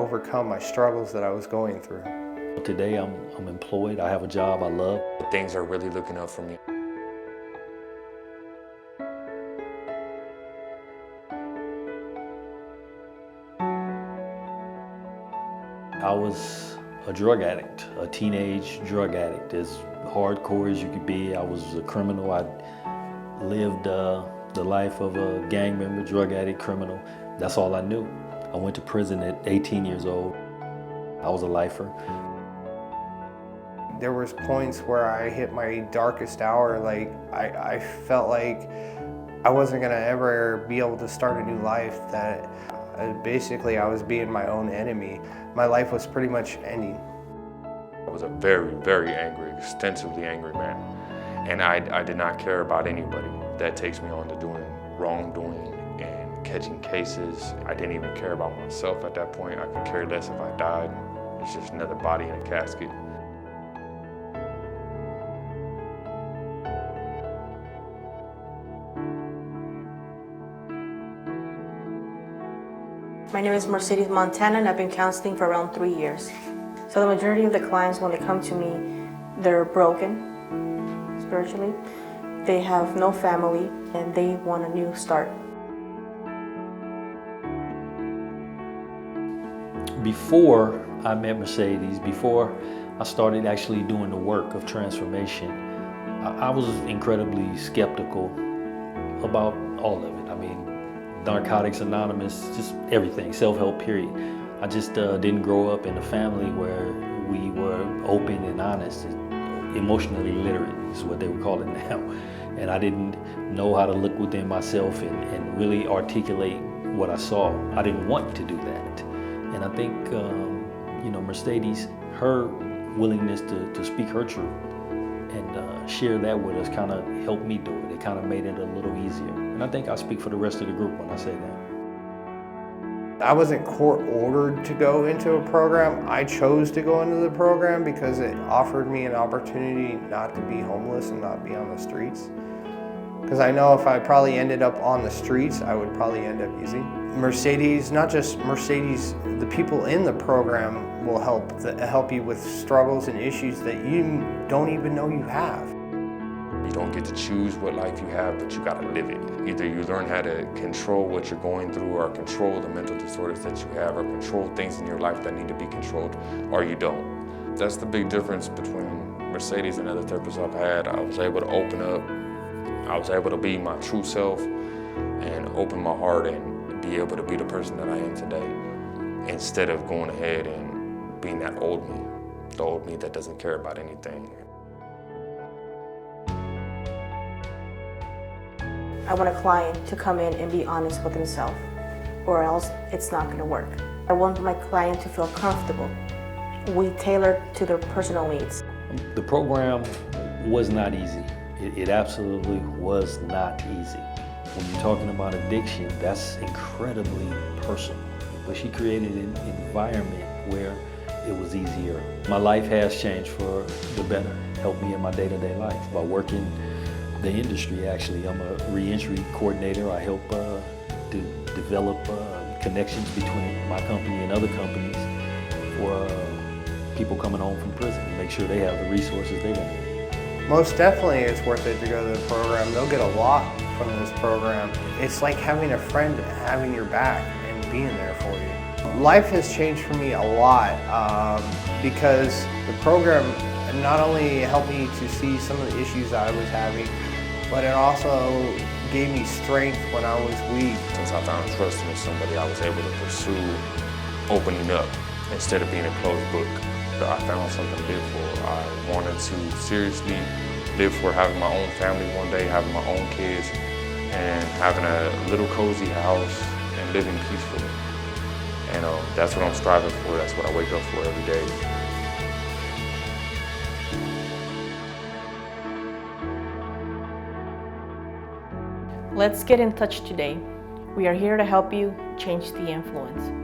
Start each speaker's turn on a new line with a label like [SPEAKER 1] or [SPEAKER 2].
[SPEAKER 1] overcome my struggles that I was going through.
[SPEAKER 2] Today I'm employed, I have a job I love.
[SPEAKER 3] Things are really looking up for me.
[SPEAKER 2] I was a drug addict, a teenage drug addict, as hardcore as you could be. I was a criminal. I lived the life of a gang member, drug addict, criminal. That's all I knew. I went to prison at 18 years old. I was a lifer.
[SPEAKER 1] There was points where I hit my darkest hour, like I felt like I wasn't gonna ever be able to start a new life, that basically I was being my own enemy. My life was pretty much ending.
[SPEAKER 3] I was a very, very angry, extensively angry man. And I did not care about anybody. That takes me on to doing wrongdoing and catching cases. I didn't even care about myself at that point. I could care less if I died. It's just another body in a casket.
[SPEAKER 4] My name is Mercedes Montana, and I've been counseling for around 3 years. So the majority of the clients, when they come to me, they're broken spiritually. They have no family, and they want a new start.
[SPEAKER 2] Before I met Mercedes, before I started actually doing the work of transformation, I was incredibly skeptical about all of it. I mean, Narcotics Anonymous, just everything, self-help period. I just didn't grow up in a family where we were open and honest, emotionally literate is what they would call it now. And I didn't know how to look within myself and really articulate what I saw. I didn't want to do that. And I think, Mercedes, her willingness to speak her truth and share that with us kind of helped me do it. It kind of made it a little easier. And I think I speak for the rest of the group when I say that.
[SPEAKER 1] I wasn't court ordered to go into a program. I chose to go into the program because it offered me an opportunity not to be homeless and not be on the streets. Because I know if I probably ended up on the streets, I would probably end up using. Mercedes, not just Mercedes, the people in the program will help you with struggles and issues that you don't even know you have.
[SPEAKER 3] You don't get to choose what life you have, but you gotta live it. Either you learn how to control what you're going through, or control the mental disorders that you have, or control things in your life that need to be controlled, or you don't. That's the big difference between Mercedes and other therapists I've had. I was able to open up. I was able to be my true self and open my heart and be able to be the person that I am today, instead of going ahead and being that old me, the old me that doesn't care about anything.
[SPEAKER 4] I want a client to come in and be honest with himself, or else it's not going to work. I want my client to feel comfortable. We tailor to their personal needs.
[SPEAKER 2] The program was not easy. It absolutely was not easy. When you're talking about addiction, that's incredibly personal. But she created an environment where it was easier. My life has changed for the better, helped me in my day-to-day life. By working the industry, actually, I'm a re-entry coordinator. I help to develop connections between my company and other companies for people coming home from prison, make sure they have the resources they want.
[SPEAKER 1] Most definitely it's worth it to go to the program. They'll get a lot from this program. It's like having a friend having your back and being there for you. Life has changed for me a lot because the program not only helped me to see some of the issues I was having, but it also gave me strength when I was weak.
[SPEAKER 3] Since I found trust in somebody, I was able to pursue opening up instead of being a closed book. I found something to live for. I wanted to seriously live for having my own family one day, having my own kids, and having a little cozy house and living peacefully. And that's what I'm striving for. That's what I wake up for every day.
[SPEAKER 4] Let's get in touch today. We are here to help you change the influence.